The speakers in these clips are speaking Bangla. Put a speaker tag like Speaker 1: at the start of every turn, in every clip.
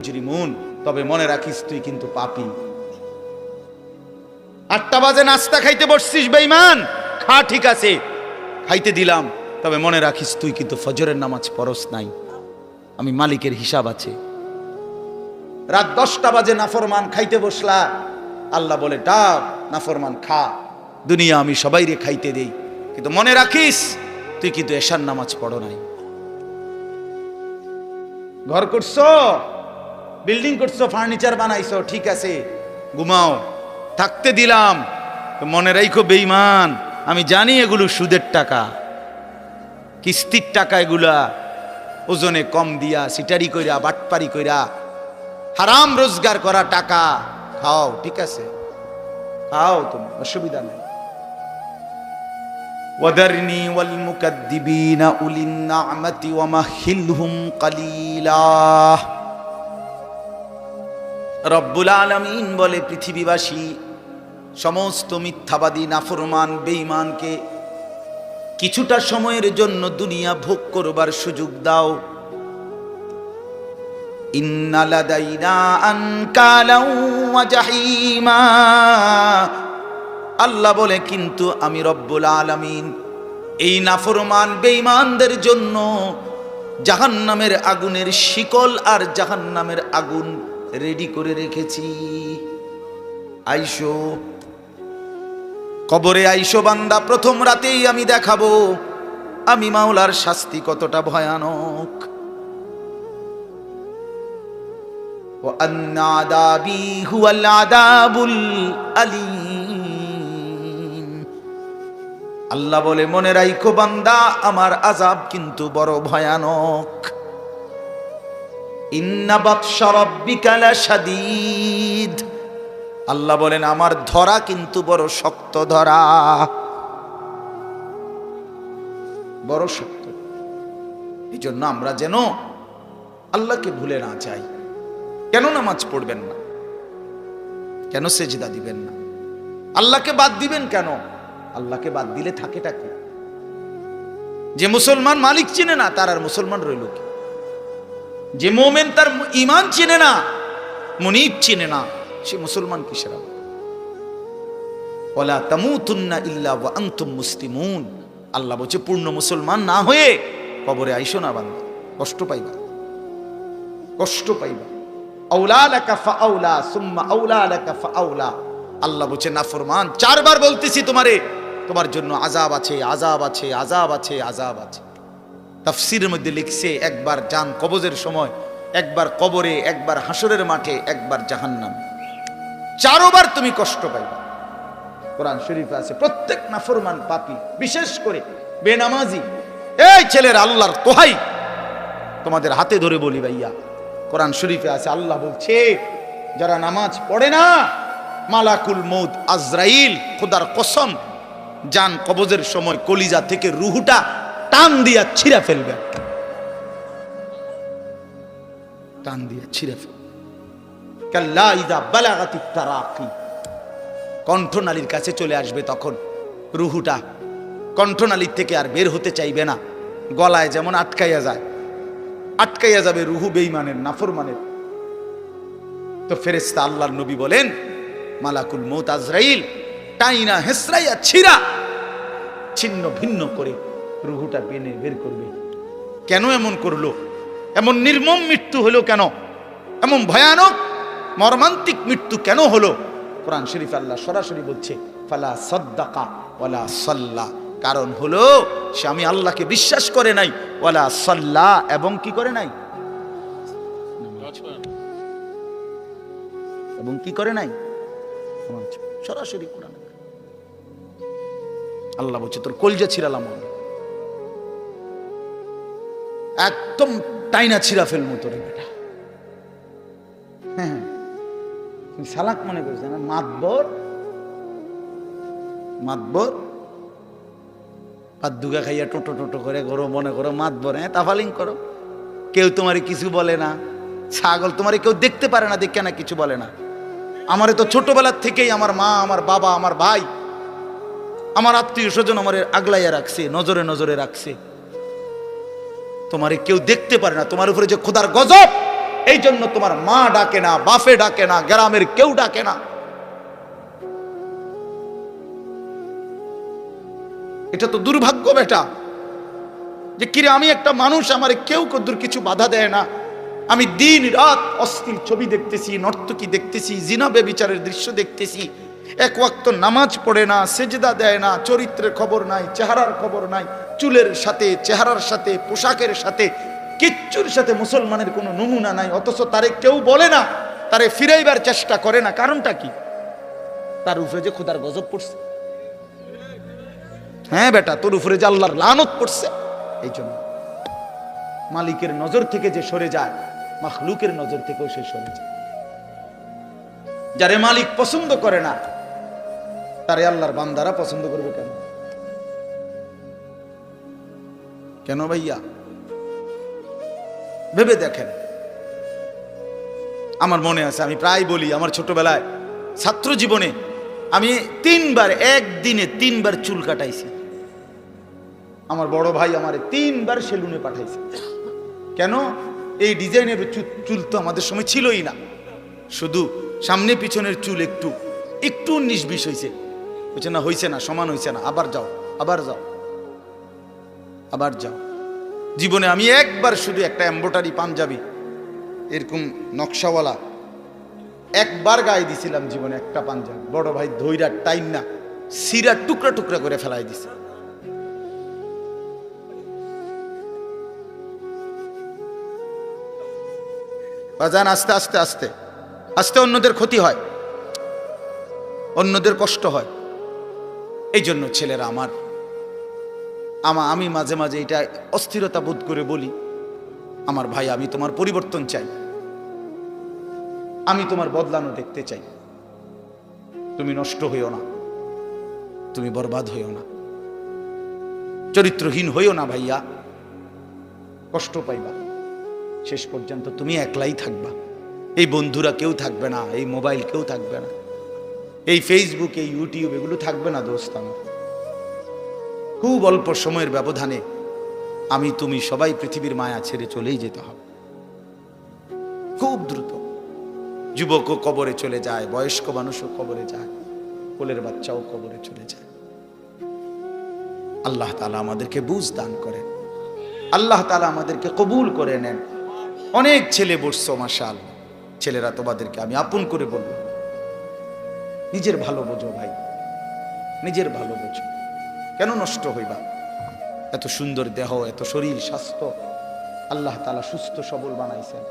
Speaker 1: মুজরিমুন, তবে মনে রাখিস তুই কিন্তু পাপী। 8টা বাজে নাস্তা খাইতে বসছিস বেঈমান, খা, ঠিক আছে, খাইতে দিলাম, তবে মনে রাখিস তুই কিন্তু ফজরের নামাজ পড়স নাই, আমি মালিকের হিসাব আছে। রাত 10টা বাজে নাফরমান খাইতে বসলা, আল্লাহ বলে ডাক নাফরমান খা, দুনিয়া আমি সবাইরে খাইতে দেই, কিন্তু মনে রাখিস তুই কিন্তু এশার নামাজ পড়ো নাই। ঘর করছো, বিল্ডিং করছো, ফার্নিচার বানাইছো, ঠিক আছে, ঘুমাও, থাকতে দিলাম, মনে রাখো বেঈমান, আমি জানি এগুলো সুদের টাকা, কিস্তির টাকা, এগুলা ওজনে কম দিয়া সিটারি কইরা বাটপারি কইরা হারাম রোজগার করা টাকা, খাও, ঠিক আছে, খাও, তুমি অসুবিধা নেই। ওয়াদারনি ওয়াল মুকাদ্দিবিনা উলিন নি'মাতি ওয়া মাহিলহুম কালিলা। রব্বুল আলামিন বলে, পৃথিবীবাসী সমস্ত মিথ্যাবাদী নাফরমান বেঈমানকে কিছুটা সময়ের জন্য দুনিয়া ভোগ করবার সুযোগ দাও। ইন্না লাদাইনা আনকালাও ওয়া জাহিমা, আল্লাহ বলে কিন্তু আমি রব্বুল আলামিন এই নাফরমান বেঈমানদের জন্য জাহান্নামের আগুনের শিকল আর জাহান্নামের আগুন রেডি করে রেখেছি। আইসো, কবরে আইসো বান্দা, প্রথম রাতেই আমি দেখাবো আমি মাওলার শাস্তি কতটা ভয়ানক। ওয়া আন্না আযাবি হুয়াল আযাবুল আলীম, আল্লাহ বলে মনে রাখো বান্দা, আমার আযাব কিন্তু বড় ভয়ানক। ইন্না বাতশা রাব্বিকা লাশাদীদ, আল্লাহ বলেন আমার ধরা কিন্তু বড় শক্ত ধরা, বড় শক্ত। এই জন্য আমরা যেন আল্লাহকে ভুলে না যাই। কেন নামাজ পড়বেন না? কেন সেজদা দিবেন না? আল্লাহকে বাদ দিবেন কেন? আল্লাহকে বাদ দিলে থাকেটা কি? যে মুসলমান মালিক চিনে না, তার আর মুসলমান রইল কি? যে মোমেন তার ঈমান চিনে না, মুনিব চিনে না, সে মুসলমান কিসের? ওয়ালা তামুতুন্না ইল্লা ওয়া আনতুম মুসলিমুন, আল্লাহ বলছে পূর্ণ মুসলমান না হয়ে কবরে আইসো না বান্দা, কষ্ট পাইবা, কষ্ট পাইবা। আউলা লাকা ফাআউলা সুম্মা আউলা লাকা ফাআউলা, আল্লাহ বলছে নাফরমান, 4 বার বলতেছি তোমারে, তোমার জন্য আযাব আছে, আযাব আছে, আযাব আছে, আযাব আছে। তাফসীরের মধ্যে লিখছে, একবার জান কবজের সময়, একবার কবরে, একবার হাসরের মাঠে, একবার জাহান্নাম, 4 বার তুমি কষ্ট পাইবা। কোরআন শরীফে আছে প্রত্যেক নাফরমান পাপী, বিশেষ করে বেনামাজি, এই ছেলের আল্লাহর তোহাই তোমাদের হাতে ধরে বলি ভাইয়া, কোরআন শরীফে আছে আল্লাহ বলছে যারা নামাজ পড়ে না, মালাকুল মউত আজরাইল খোদার কসম জান কবজের সময় কলিজা থেকে রুহুটা টান দিয়া ছিঁড়া ফেলবে, টান দিয়া ছিঁড়া ফেলবে। কাল্লা ইযা বালাগাতিত তারাকি, কণ্ঠনালীর কাছে চলে আসবে, তখন রুহুটা কণ্ঠনালীর থেকে আর বের হতে চাইবে না, গলায় যেমন আটকাইয়া যায়, আটকাইয়া যাবে রুহু বেঈমানের, নাফরমানের। তো ফেরেশতা আল্লাহর নবী বলেন, মালাকুল মউত আজরাইল টাইনা হেসরাইয়া ছিঁড়া ছিন্ন ভিন্ন করে রুহুটা বেনে বের করবে। কেন এমন করলো? এমন নির্মম মৃত্যু হলো কেন? এমন ভয়ানক মর্মান্তিক মৃত্যু কেন হলো? কোরআন শরীফ আল্লাহ সরাসরি বলছে, ফালা সাদ্দাকা ওয়ালা সাল্লা, কারণ হলো সে আমি আল্লাহকে বিশ্বাস করে নাই, ওয়ালা সাল্লা, এবং কি করে নাই, এবং কি করে নাই, সরাসরি কোরআন আল্লাহ বলছে তোর কলজা ছিড়ালাম, একদম টাইনা ছিঁড়া ফেলমু তোর বেটা। হ্যাঁ, সালাক মনে করছে না, মাতবর, মাতবর পাদ্দুগা খাইয়া টোটো টোটো করে করো, মনে করো মাতবর, হ্যাঁ তাফালিং করো, কেউ তোমারে কিছু বলে না, ছাগল তোমারে কেউ দেখতে পারে না, দেখে না কিছু বলে না। আমারে তো ছোটবেলার থেকেই আমার মা, আমার বাবা, আমার ভাই, আমার আত্মীয় স্বজন আমার আগলাইয়া রাখছে, নজরে নজরে রাখছে। তোমারে কেউ দেখতে পারে না, তোমার উপরে যে খোদার গজব এই জন্য তোমার মা ডাকে না, বাপে ডাকে না, গ্রামের কেউ ডাকে না। এটা তো দুর্ভাগ্য বেটা, যে কিরে আমি একটা মানুষ, আমার কেউ কদ্দুর কিছু বাধা দেয় না। আমি দিন রাত অশ্লীল ছবি দেখতেছি, নর্তকী দেখতেছি, জিনা ব্যভিচারের দৃশ্য দেখতেছি, এক ওয়াক্ত নামাজ পড়ে না, সেজদা দেয় না, চরিত্রের খবর নাই, চেহারার খবর নাই, চুলের সাথে, চেহারার সাথে, পোশাকের সাথে, কিচ্ছুর সাথে মুসলমানের কোনো নমুনা নাই। অথচ তারে কেউ বলে না, তারে ফিরাইবার চেষ্টা করে না। কারণটা কি? তার উপরে যে খোদার গজব পড়ছে। হ্যাঁ বেটা, তোর উপরে যে আল্লাহর লানত পড়ছে। এই জন্য মালিকের নজর থেকে যে সরে যায়, মাখলুকের নজর থেকেও সে সরে যায়। যারে মালিক পছন্দ করে না, তারে আল্লাহর বান্দারা পছন্দ করবে কেন? কেন ভাইয়া? ভেবে দেখেন। আমার মনে আছে, আমি প্রায় বলি, আমার ছোটবেলায় ছাত্র জীবনে আমি একদিনে তিনবার চুল কাটাইছি। আমার বড় ভাই আমারে 3 বার সেলুনে পাঠাইছে। কেন? এই ডিজাইনের চুল তো আমাদের সময় ছিলই না, শুধু সামনে পিছনের চুল একটু 19-20 হয়েছে। বলছে না, হয়েছে না, সমান হয়েছে না, আবার যাও, আবার যাও, আবার যাও। জীবনে আমি একবার শুধু একটা এমব্রয়ডারি পাঞ্জাবি এরকম নকশাওয়ালা একবার গায়ে দিছিলাম জীবনে, একটা পাঞ্জাবি। বড় ভাই ধইরা টাইম না সিরা টুকরা টুকরা করে ফেলাই দিছে। বাজান, আস্তে আস্তে আস্তে আস্তে অন্যদের ক্ষতি হয়, অন্যদের কষ্ট হয়। এই জন্য ছেলেরা আমি মাঝে মাঝে এটা অস্থিরতা বোধ করে বলি, আমার ভাই, আমি তোমার পরিবর্তন চাই, আমি তোমার বদলানো দেখতে চাই। তুমি নষ্ট হইও না, তুমি বরবাদ হইও না, চরিত্রহীন হইও না ভাইয়া। কষ্ট পাইবা, শেষ পর্যন্ত তুমি একলাই থাকবা। এই বন্ধুরা কেউ থাকবে না, এই মোবাইল কেউ থাকবে না, এই ফেসবুক, এই ইউটিউব এগুলো থাকবে না দোস্ত। আমার খুব অল্প সময়ের ব্যবধানে আমি তুমি সবাই পৃথিবীর মায়া ছেড়ে চলেই যেতে হবে, খুব দ্রুত। যুবকও কবরে চলে যায়, বয়স্ক মানুষও কবরে যায়, কোলের বাচ্চাও কবরে চলে যায়। আল্লাহ তাআলা আমাদেরকে বুঝ দান করেন, আল্লাহ তাআলা আমাদেরকে কবুল করে নেন। অনেক ছেলে বসছো, মাশাআল্লাহ। ছেলেরা তোমাদেরকে আমি আপন করে বলবো, নিজের ভালো বোঝো ভাই, নিজের ভালো বোঝো। কেন নষ্ট হইবা? এত সুন্দর দেহ, এত শরীর স্বাস্থ্য আল্লাহ তাআলা সুস্থ সবল বানাইছেন।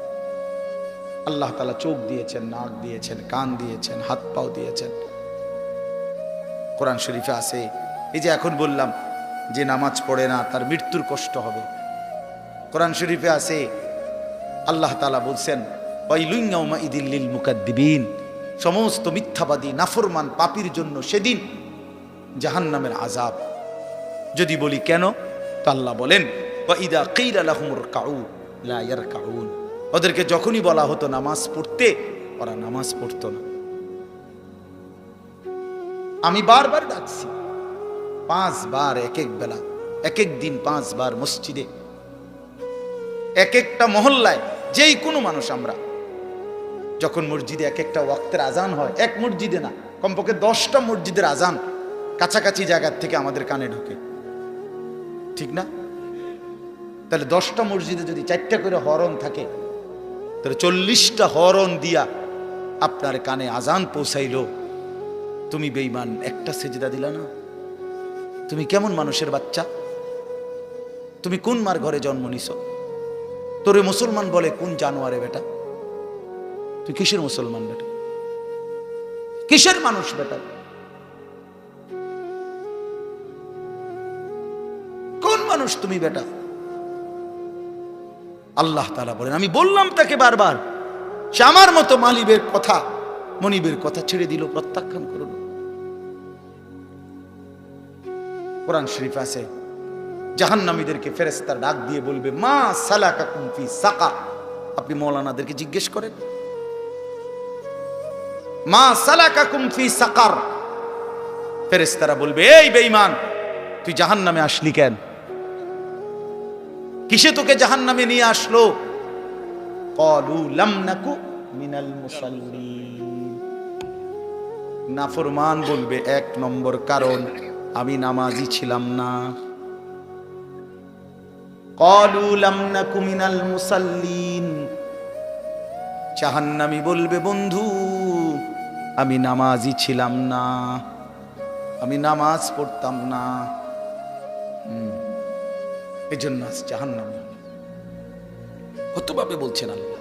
Speaker 1: আল্লাহ তাআলা চোখ দিয়েছেন, নাক দিয়েছেন, কান দিয়েছেন, হাত পাও দিয়েছেন। কোরআন শরীফে আছে, এই যে এখন বললাম যে নামাজ পড়ে না তার মৃত্যুর কষ্ট হবে। কোরআন শরীফে আছে, আল্লাহ তাআলা বলছেন, ওয়াইলুন ইয়াউমাইযিল লিল মুকাদ্দিবিন, সমস্ত মিথ্যাবাদী নাফরমান পাপীর জন্য সেদিন জাহান্নামের আযাব। যদি বলি কেন, তো আল্লাহ বলেন, ওয়াইদা কিলা লাহুমুর কাউ লা ইয়ারকাউন, ওদেরকে যখনই বলা হতো নামাজ পড়তে, ওরা নামাজ পড়তো না। আমি বারবার ডাকছি, 5 বার এক এক বেলা, এক এক দিন 5 বার মসজিদে, এক একটা মহল্লায়, যেই কোনো মানুষ আমরা যখন মসজিদে এক একটা ওয়াক্তের আজান হয়, এক মসজিদে না, কমপক্ষে 10টা মসজিদের আজান কাছাকাছি জায়গার থেকে আমাদের কানে ঢোকে, ঠিক না? তাহলে 10টা মসজিদে যদি 4টা করে হরন থাকে, তাহলে 40টা হরন দিয়া আপনার কানে আজান পৌঁছাইলো। তুমি বেঈমান, একটা সেজদা দিলা না। তুমি কেমন মানুষের বাচ্চা? তুমি কোন মার ঘরে জন্ম নিছো? তোরে মুসলমান বলে কোন জানোয়ারে বেটা? তুই কিসের মুসলমান বেটা? কিসের মানুষ বেটা? কোন মানুষ তুমি বেটা? আল্লাহ তাআলা বলেন, আমি বললাম তাকে বারবার, সে আমার মতো মালিবের কথা, মনিবের কথা ছেড়ে দিল, প্রত্যাখ্যান করল। কোরআন শরীফ আছে, জাহান্নামীদেরকে ফেরেশতার ডাক দিয়ে বলবে, মা সালাকাকুম ফি সাকার। আপনি মাওলানাদেরকে জিজ্ঞেস করেন, মা সালাকাকুম ফি সাকার। ফেরেশতারা বলবে, এই বেঈমান, তুই জাহান্নামে আসলি কেন? কিসে তোকে জাহান্নামে নিয়ে আসলো? ক্বালু লাম নাকু মিনাল মুসাল্লিন। নাফরমান বলবে 1 নম্বর কারণ আমি নামাজি ছিলাম না। ক্বালু লাম নাকু মিনাল মুসাল্লিন। জাহান্নামী বলবে বন্ধু আমি নামাজি ছিলাম না, আমি নামাজ পড়তাম না, এজন্য আজ জাহান্নামী। কতভাবে বলছেন আল্লাহ,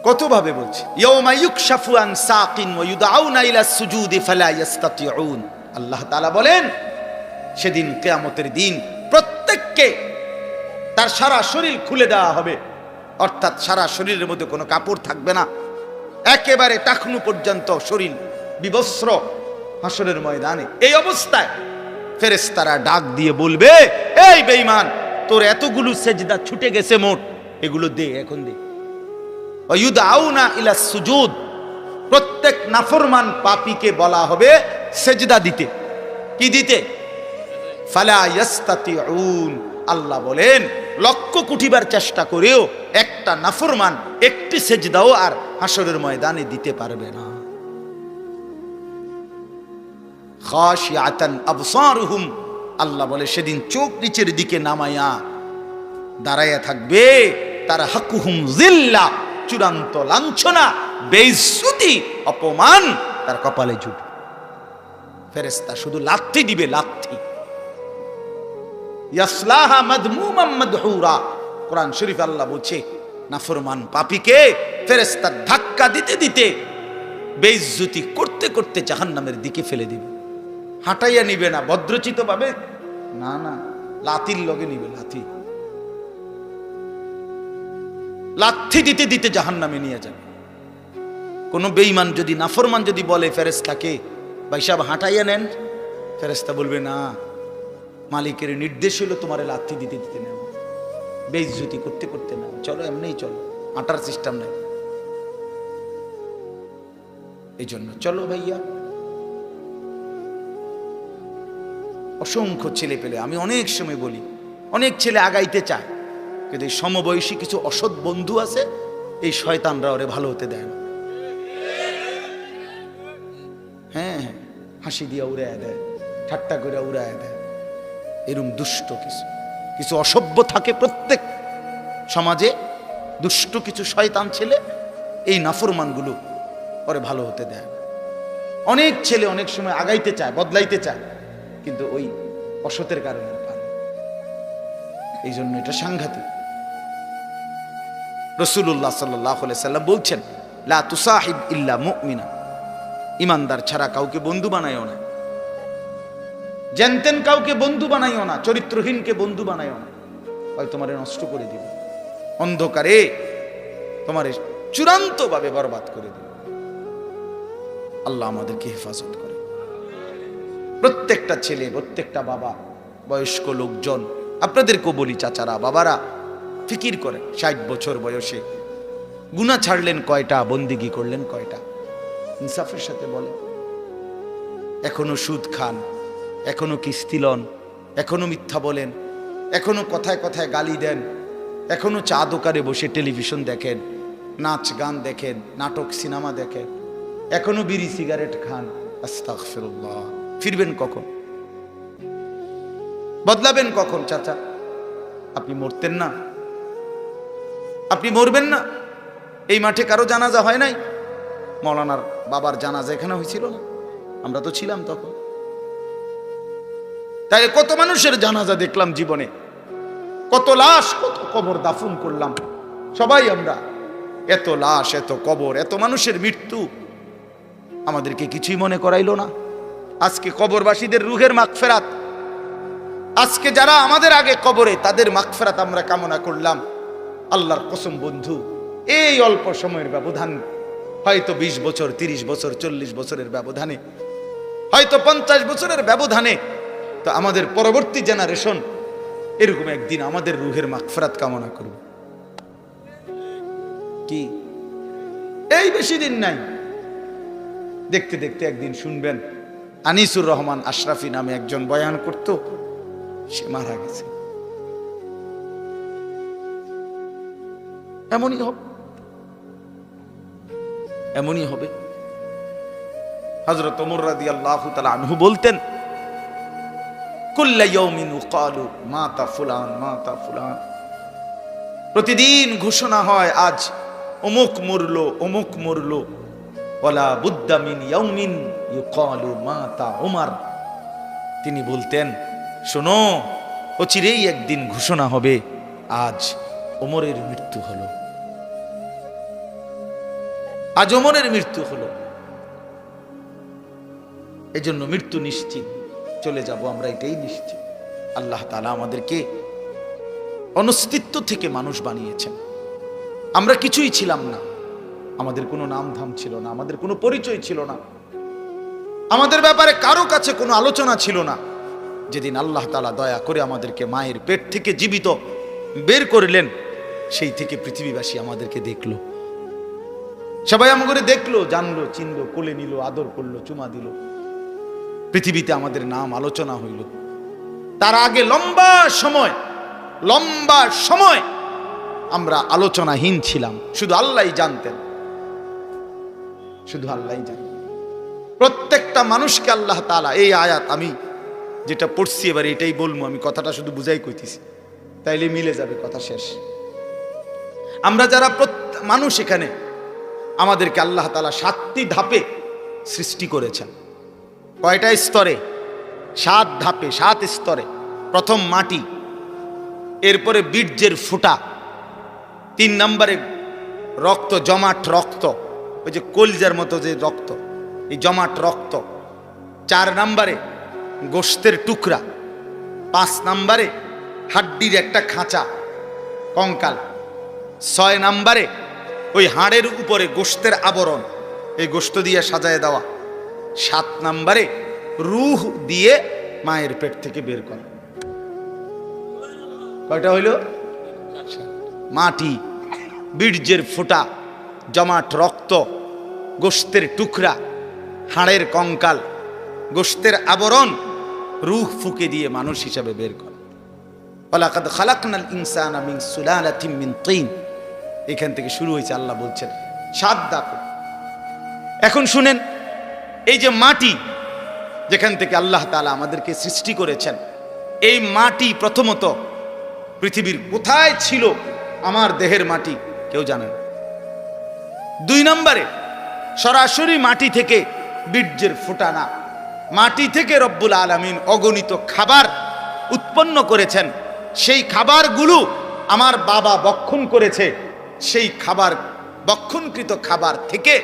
Speaker 1: কতভাবে বলছে। ইয়াউমা ইউকশাফু আন সাকিন ওয়া ইউদআউনা ইলা সুজুদি ফালা ইস্তাতিউন। আল্লাহ তাআলা বলেন সেদিন কিয়ামতের দিন প্রত্যেককে তার সারা শরীর খুলে দেওয়া হবে, অর্থাৎ সারা শরীরের মধ্যে কোনো কাপড় থাকবে না, একেবারে টাকনু পর্যন্ত শরীর বিবস্ত্র হাসরের ময়দানে। এই অবস্থায় ফেরেশতারা ডাক দিয়ে বলবে এই বেঈমান তোর এতগুলো সেজদা ছুটে গেছে মোট, এগুলো দে, এখন দে। ওয়ায়ুদআউনা ইলা সুজুদ। প্রত্যেক নাফরমান পাপীকে বলা হবে সেজদা দিতে। কি দিতে? ফালা ইস্তাতিউন। আল্লাহ বলেন লক্ষ্য কুটিবার চেষ্টা করেও একটা নাফরমান একটি সেজদাও আর হাসরের ময়দানে দিতে পারবে না। খাশিয়াতান আবসারুহুম। আল্লাহ বলে সেদিন চোখ নিচের দিকে নামায়া দাঁড়াইয়া থাকবে, তার হাকুহুম জিল্লা, চূড়ান্ত লাঞ্ছনা, বেইজ্জতি, অপমান তার কপালে জুটবে। ফেরেশতা শুধু লাথি দিবে, লাথি। ইয়াসলাহা মাদমুমান মাদহুরা। কোরআন শরীফ আল্লাহ বলছে নাফরমান পাপীকে ফেরেশতা ধাক্কা দিতে দিতে বেইজ্জতি করতে করতে জাহান্নামের দিকে ফেলে দিবে। হাঁটাইয়া নিবে না ভদ্রচিত ভাবে, না না, লাথির লগে নিবে, লাথি। লাথি দিতে দিতে জাহান্নামে নিয়ে যাবে। কোন বেঈমান যদি, নাফরমান যদি বলে ফেরেশতাকে ভাই সাহেব হাঁটাইয়া নেন, ফেরেশতা বলবে না, মালিকের নির্দেশ হলো তোমার লাথি দিতে দিতে নেও, বেইজ্জতি করতে করতে নাও, চলো এমনিই চলো, হাঁটার সিস্টেম নাই। এই জন্য চলো ভাইয়া। অসংখ্য ছেলে পেলে, আমি অনেক সময় বলি, অনেক ছেলে আগাইতে চায়, কিন্তু এই সমবয়সী কিছু অসৎ বন্ধু আছে, এই শয়তানরা ওরে ভালো হতে দেয় না। হ্যাঁ, হাসি দিয়া উড়াইয়া দেয়, ঠাট্টা করে উড়াইয়া দেয়। এরকম দুষ্ট কিছু কিছু অসভ্য থাকে প্রত্যেক সমাজে, দুষ্ট কিছু শয়তান ছেলে, এই নাফরমানগুলো ওরে ভালো হতে দেয় না। অনেক ছেলে অনেক সময় আগাইতে চায়, বদলাইতে চায়, কিন্তু ওই অসতের কারণে পারে। এই জন্য এটা সাংঘাতিক। রাসূলুল্লাহ সাল্লাল্লাহু আলাইহি সাল্লাম বলছেন লা তুসাহিব ইল্লা মুমিনা। ইমানদার ছাড়া কাউকে বন্ধু বানাইও না, জানতেন কাউকে বন্ধু বানাইও না, চরিত্রহীনকে বন্ধু বানাইও না, হয় তোমারে নষ্ট করে দিবে, অন্ধকারে তোমারে চূড়ান্ত ভাবে বরবাদ করে দিবে। আল্লাহ আমাদেরকে হেফাজত করে। প্রত্যেকটা ছেলে, প্রত্যেকটা বাবা, বয়স্ক লোকজন, আপনাদেরকেও বলি চাচারা, বাবারা, ফিকির করেন 60 বছর বয়সে গুনাহ ছাড়লেন কয়টা, বন্দিগি করলেন কয়টা, ইনসাফের সাথে বলেন। এখনো সুদ খান, এখনো কিস্তি লন, এখনো মিথ্যা বলেন, এখনো কথায় কথায় গালি দেন, এখনো চা দোকানে বসে টেলিভিশন দেখেন, নাচ গান দেখেন, নাটক সিনেমা দেখেন, এখনো বিড়ি সিগারেট খান। আস্তাগফিরুল্লাহ। ফিরবেন কখন? বদলাবেন কখন? চাচা আপনি মরতেন না? আপনি মরবেন না? এই মাঠে কারো জানাজা হয় নাই? মৌলানার বাবার জানাজা এখানে হয়েছিল না? আমরা তো ছিলাম তখন। তাই কত মানুষের জানাজা দেখলাম জীবনে, কত লাশ, কত কবর দাফন করলাম সবাই আমরা। এত লাশ, এত কবর, এত মানুষের মৃত্যু আমাদেরকে কিছুই মনে করাইলো না। আজকে কবরবাসীদের রুহের মাগফিরাত, আজকে যারা আমাদের আগে কবরে, তাদের মাগফিরাত আমরা কামনা করলাম। আল্লাহর কসম বন্ধু, এই অল্প সময়ের ব্যবধান, হয়তো 20 বছর, 30 বছর, 40 বছরের ব্যবধানে, হয়তো 50 বছরের ব্যবধানে, তো আমাদের পরবর্তী জেনারেশন এরকম একদিন আমাদের রুহের মাগফিরাত কামনা করবে। কি এই বেশি দিন নাই, দেখতে দেখতে একদিন শুনবেন আনিসুর রহমান আশরাফি নামে একজন বয়ান করত, সে মারা গেছে। এমনই হবে, এমনই হবে। হযরত ওমর রাদিয়াল্লাহু তাআলা আনহু বলতেন, কুল্লা ইয়াউমিন ইউকালু মাতা ফুলান মাতা ফুলান, প্রতিদিন ঘোষণা হয় আজ অমুক মরলো অমুক মরলো, ওয়ালা বুদ্দা মিন ইয়াউমিন ইউকালু মাতা ওমর। তিনি বলতেন, শোনো, অচিরেই একদিন ঘোষণা হবে আজ ওমরের মৃত্যু হলো, আজ ওমরের মৃত্যু হলো। এই জন্য মৃত্যু নিশ্চিত, চলে যাব আমরা, এটাই নিশ্চিত। আল্লাহ তাআলা আমাদেরকে অনস্তিত্ব থেকে মানুষ বানিয়েছেন। আমরা কিছুই ছিলাম না, আমাদের কোনো নাম ধাম ছিল না, আমাদের কোনো পরিচয় ছিল না, আমাদের ব্যাপারে কারো কাছে কোনো আলোচনা ছিল না। যেদিন আল্লাহ তাআলা দয়া করে আমাদেরকে মায়ের পেট থেকে জীবিত বের করলেন, সেই থেকে পৃথিবীবাসী আমাদেরকে দেখলো, সবাই আমাকে দেখলো, জানলো, চিনলো, কোলে নিল, আদর করলো, চুমা দিল, পৃথিবীতে আমাদের নাম আলোচনা হইল। তার আগে লম্বা সময় আমরা আলোচনাহীন ছিলাম, শুধু আল্লাহই জানতেন, শুধু আল্লাহই জানতেন। প্রত্যেকটা মানুষকে আল্লাহ তাআলা, এই আয়াত আমি যেটা পড়ছি এবার এটাই বলবো, আমি কথাটা শুধু বুঝাই কইতেছি, তাইলে মিলে যাবে, কথা শেষ। আমরা যারা মানুষ, এখানে আমাদেরকে আল্লাহ তাআলা 7টি ধাপে সৃষ্টি করেছেন। কয়টা স্তরে? 7 ধাপে, 7 স্তরে। প্রথম মাটি, এরপরে বীর্যের ফোঁটা, 3 নম্বরে রক্ত, জমাট রক্ত, ওই যে কলজার মতো যে রক্ত, এই জমাট রক্ত। 4 নম্বরে গোশতের টুকরা। 5 নম্বরে হাড্ডির একটা খাঁচা, কঙ্কাল। 6 নম্বরে ওই হাড়ের উপরে গোশতের আবরণ, এই গোশত দিয়ে সাজায় দেওয়া। 7 নম্বরে রূহ দিয়ে মায়ের পেট থেকে বের করা। কয়টা হইল? মাটি, বীর্যের ফোঁটা, জমাট রক্ত, গোশতের টুকরা, হাড়ের কঙ্কাল, গোশতের আবরণ, রূহ ফুঁকে দিয়ে মানুষ হিসাবে বের করা। ওয়ালাকাদ খালাকনাল ইনসানা মিন সুলালাতিন মিন তিন। এখান থেকে শুরু হয়েছে, আল্লাহ বলছেন 7 ধাপে। এখন শুনেন, এই যে মাটি যেখান থেকে আল্লাহ তাআলা আমাদেরকে সৃষ্টি করেছেন, এই মাটি প্রথমত পৃথিবীর কোথায় ছিল? আমার দেহের মাটি কেউ জানে না। 2 নম্বরে সরাসরি মাটি থেকে বীর্যের ফোঁটা না, মাটি থেকে রব্বুল আলামিন অগণিত খাবার উৎপন্ন করেছেন। সেই খাবারগুলো আমার বাবা বক্ষণ করেছে, সেই খাবার, বক্ষণকৃত খাবার থেকে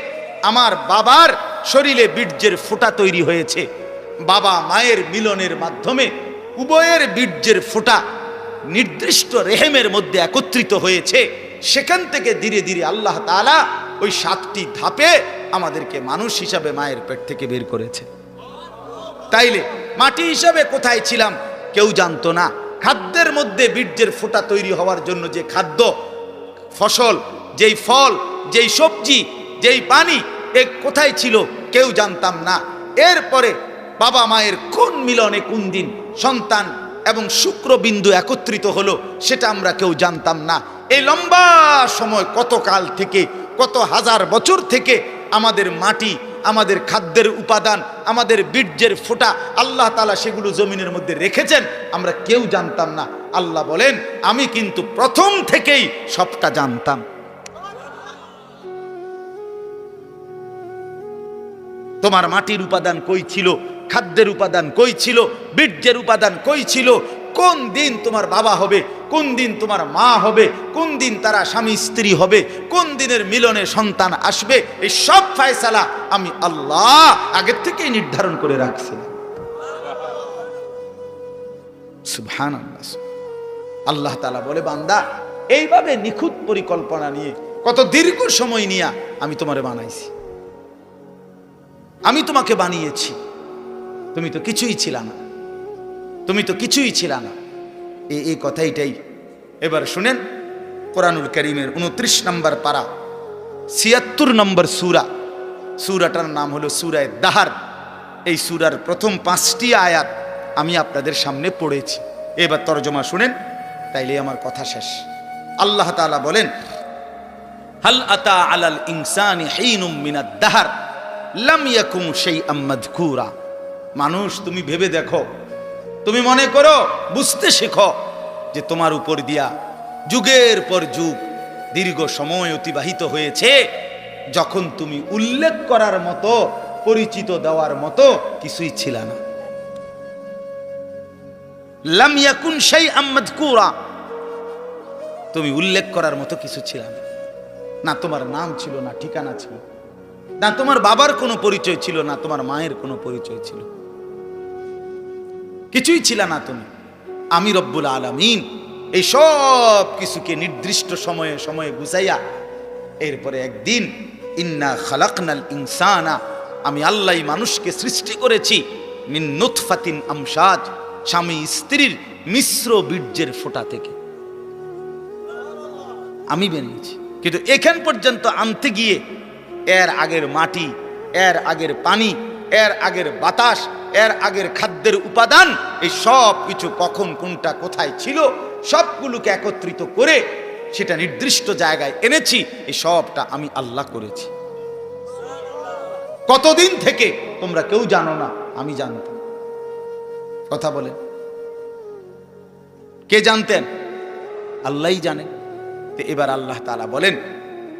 Speaker 1: আমার বাবার শরীরে বীর্যের ফোঁটা তৈরি হয়েছে। বাবা মায়ের মিলনের মাধ্যমে উভয়ের বীর্যের ফোঁটা নির্দিষ্ট রেহেমের মধ্যে একত্রিত হয়েছে। সেখান থেকে ধীরে ধীরে আল্লাহ তাআলা ওই 7টি ধাপে আমাদেরকে মানুষ হিসাবে মায়ের পেট থেকে বের করেছে। তাইলে মাটি হিসাবে কোথায় ছিলাম কেউ জানতো না। খাদ্যের মধ্যে বীর্যের ফোঁটা তৈরি হওয়ার জন্য যে খাদ্য, ফসল, যেই ফল, যেই সবজি, যেই পানি, এ কোথায় ছিল কেউ জানতাম না। এরপরে বাবা মায়ের কোন মিলনে কোন দিন সন্তান এবং শুক্রবিন্দু একত্রিত হলো সেটা আমরা কেউ জানতাম না। এই লম্বা সময়, কত কাল থেকে, কত হাজার বছর থেকে আমাদের মাটি, আমাদের খাদ্যের উপাদান, আমাদের বীর্যের ফোঁটা আল্লাহ তাআলা সেগুলো জমিনের মধ্যে রেখেছেন, আমরা কেউ জানতাম না। আল্লাহ বলেন, আমি কিন্তু প্রথম থেকেই সবটা জানতাম। তোমার মাটির উপাদান কই ছিল, খাদ্যের উপাদান কই ছিল, বীর্যের উপাদান কই ছিল, কোন দিন তোমার বাবা হবে, কোন দিন তোমার মা হবে, কোন দিন তারা স্বামী স্ত্রী হবে, কোন দিনের মিলনে সন্তান আসবে, এই সব ফয়সালা আমি আল্লাহ আগের থেকেই নির্ধারণ করে রাখছিলাম। সুবহানাল্লাহ। আল্লাহ তাআলা বলে, বান্দা, এইভাবে নিখুঁত পরিকল্পনা নিয়ে, কত দীর্ঘ সময় নিয়ে আমি তোমারে বানাইছি, আমি তোমাকে বানিয়েছি। তুমি তো কিছুই ছিল না, তুমি তো কিছুই ছিল না। এই কথাইটাই এবার শুনেন, কোরআনুল কারীমের 29 নম্বর পারা, 76 নম্বর সূরা, সূরাটার নাম হলো সূরা দাহর। এই সূরার প্রথম 5টি আয়াত আমি আপনাদের সামনে পড়েছি। এবার তরজমা শুনেন, তাইলে আমার কথা শেষ। আল্লাহ তাআলা বলেন, হাল আতা আলাল ইনসানি হিনুম মিনাদ দাহর লাম ইয়াকুম শাইআম মাযকুরা। মানুষ, তুমি ভেবে দেখো, তুমি মনে করো, বুঝতে শেখো যে তোমার উপর দিয়া যুগের পর যুগ দীর্ঘ সময় অতিবাহিত হয়েছে যখন তুমি উল্লেখ করার মতো, পরিচিত দেওয়ার মতো কিছুই ছিল না। লাম ইয়াকুন শাইআম মাযকুরা, তুমি উল্লেখ করার মতো কিছু ছিল না। না তোমার নাম ছিল, না ঠিকানা ছিল, না তোমার বাবার কোনো পরিচয় ছিল, না তোমার মায়ের কোনো পরিচয় ছিল, কিছুই ছিল না তুমি। আমি রব্বুল আলামিন এই সব কিছুকে নির্দিষ্ট সময়ে সময়ে গুছাইয়া এরপরে একদিন ইন্না খালাকনাল ইনসানা, আমি আল্লাহ মানুষকে সৃষ্টি করেছি মিন নুতফাতিন আমশাজ, স্বামী স্ত্রীর মিশ্র বীর্যের ফোঁটা থেকে আমি বানিয়েছি। কিন্তু এখান পর্যন্ত আনতে গিয়ে এর আগের মাটি, এর আগের পানি, এর আগের বাতাস, এর আগের খাদ্যের উপাদান, এই সব কিছু কখন কোনটা কোথায় ছিল সবগুলোকে একত্রিত করে সেটা নির্দিষ্ট জায়গায় এনেছি। এই সবটা আমি আল্লাহ করেছি। কতদিন থেকে তোমরা কেউ জানো না, আমি জানতাম। কথা বলে কে জানতেন? আল্লাহই জানেন। তো এবার আল্লাহ তাআলা বলেন,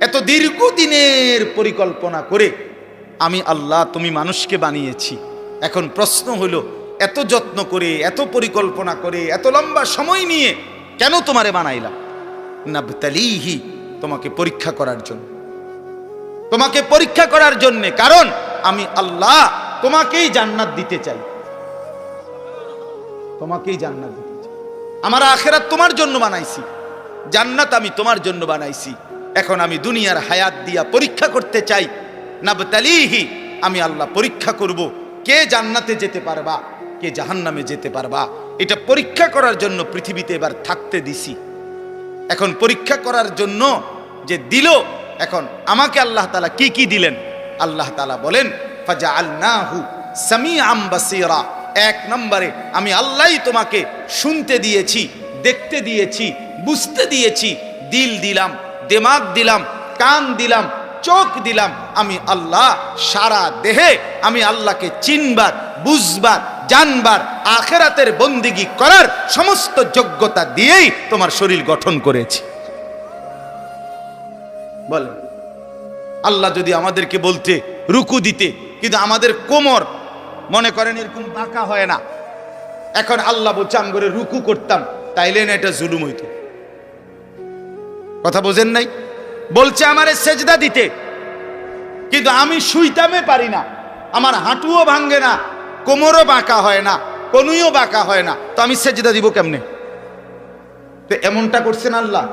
Speaker 1: এত দীর্ঘদিনের পরিকল্পনা করে আমি আল্লাহ তুমি মানুষকে বানিয়েছি। এখন প্রশ্ন হলো, এত যত্ন করে, এত পরিকল্পনা করে, এত লম্বা সময় নিয়ে কেন তোমারে বানাইলাম? নাবতালিহি, তোমাকে পরীক্ষা করার জন্য, তোমাকে পরীক্ষা করার জন্য। কারণ আমি আল্লাহ তোমাকেই জান্নাত দিতে চাই, তোমাকেই জান্নাত দিতে চাই। আমার আখিরাত তোমার জন্য বানাইছি, জান্নাত আমি তোমার জন্য বানাইছি। এখন আমি দুনিয়ার হায়াত দিয়া পরীক্ষা করতে চাই। নাবতালিহি, আমি আল্লাহ পরীক্ষা করব কে জান্নাতে যেতে পারবা, কে জাহান্নামে যেতে পারবা। এটা পরীক্ষা করার জন্য পৃথিবীতে এবার থাকতে দিছি। এখন পরীক্ষা করার জন্য যে দিল, এখন আমাকে আল্লাহ তাআলা কি কি দিলেন? আল্লাহ তাআলা বলেন, ফাজআলনাহু সামিআম বাসীরা। এক নম্বরে আমি আল্লাহই তোমাকে শুনতে দিয়েছি, দেখতে দিয়েছি, বুঝতে দিয়েছি। দিল দিলাম, দিমাগ দিলাম, কান দিলাম, চোখ দিলাম। আমি আল্লাহ সারা দেহে আমি আল্লাহকে চিনবার, বুঝবার, জানবার, আখিরাতের বন্দেগী করার সমস্ত যোগ্যতা দিয়েই তোমার শরীর গঠন করেছি। বলে আল্লাহ যদি আমাদেরকে বলতে রুকু দিতে, কিন্তু আমাদের কোমর মনে করেন এরকম বাঁকা হয় না, এখন আল্লাহ বলছে আমি করে রুকু করতাম, তাইলে না এটা জুলুম হইতো? কথা বোঝেন নাই? বলছে আমারে সেজদা দিতে, কিন্তু আমি শুইতামে পারি না, আমার হাঁটুও ভাঙ্গে না, কোমরও বাঁকা হয় না, কনুইও বাঁকা হয় না, তো আমি সেজদা দিব কেমনে? তো এমনটা করছেন আল্লাহ?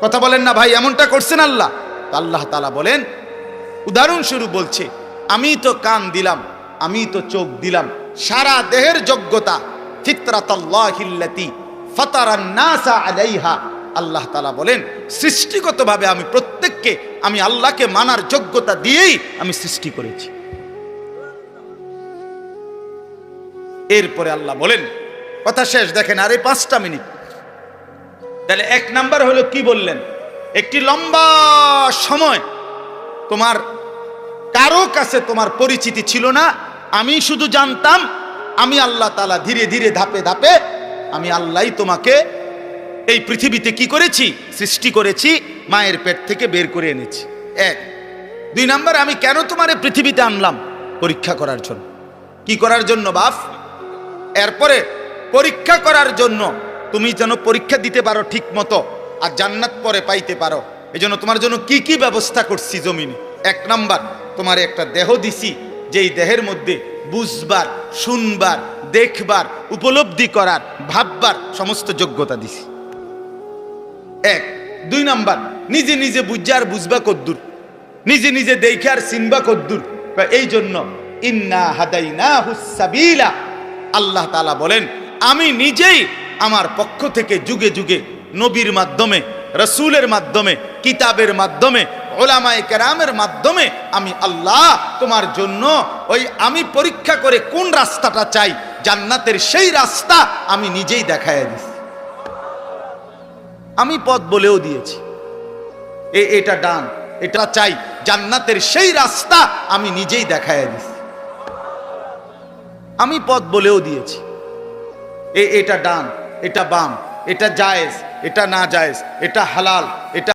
Speaker 1: কথা বলেন না ভাই, এমনটা করছেন আল্লাহ? আল্লাহ তাআলা বলেন, উদাহরণস্বরূপ বলছে, আমি তো কান দিলাম, আমি তো চোখ দিলাম, সারা দেহের যোগ্যতা ফিতরাতাল্লাহিল্লাতী ফাতারান নাসা আলাইহা। আল্লাহ তাআলা বলেন, সৃষ্টিগতভাবে আমি প্রত্যেককে আমি আল্লাহকে মানার যোগ্যতা দিয়েই আমি সৃষ্টি করেছি। এরপরে আল্লাহ বলেন, কথা শেষ, দেখেন আরে 5টা মিনিট। তাহলে এক নাম্বার হলো কি বললেন? একটি লম্বা সময় তোমার কারো কাছে তোমার পরিচিতি ছিল না, আমি শুধু জানতাম আমি আল্লাহ তাআলা ধীরে ধীরে ধাপে ধাপে আমি আল্লাহই তোমাকে এই পৃথিবীতে কি করেছি? সৃষ্টি করেছি, মায়ের পেট থেকে বের করে এনেছি। এক। 2 নাম্বার, আমি কেন তোমার পৃথিবীতে আনলাম? পরীক্ষা করার জন্য। কি করার জন্য বাপ? এরপরে পরীক্ষা করার জন্য, তুমি যেন পরীক্ষা দিতে পারো ঠিক মতো আর জান্নাত পরে পাইতে পারো। এই জন্য তোমার জন্য কি কি ব্যবস্থা করছি জমিনে। 1 নাম্বার, তোমার একটা দেহ দিছি, যেই দেহের মধ্যে বুঝবার, শুনবার, দেখবার, উপলব্ধি করার, ভাববার সমস্ত যোগ্যতা দিছি। 1। 2 নাম্বার, নিজে নিজে বুঝা আর বুঝবা কদ্দুর, নিজে নিজে দেখে আর চিনবা কদ্দুর। এই জন্য ইন্না হাদাইনাহুস সাবিলা, আল্লাহ তাআলা বলেন আমি নিজেই আমার পক্ষ থেকে যুগে যুগে নবীর মাধ্যমে, রাসূলের মাধ্যমে, কিতাবের মাধ্যমে, উলামায়ে কেরামের মাধ্যমে আমি আল্লাহ তোমার জন্য ওই আমি পরীক্ষা করে কোন রাস্তাটা চাই, জান্নাতের সেই রাস্তা আমি নিজেই দেখাইয়া দিছি। আমি পথ বলেও দিয়েছি। এটা ডান, এটা চাই। জান্নাতের সেই রাস্তা আমি নিজেই দেখাইয়া দিছি, আমি পথ বলেও দিয়েছি। এটা ডান, এটা বাম, এটা জায়েজ, এটা না জায়েজ, এটা হালাল, এটা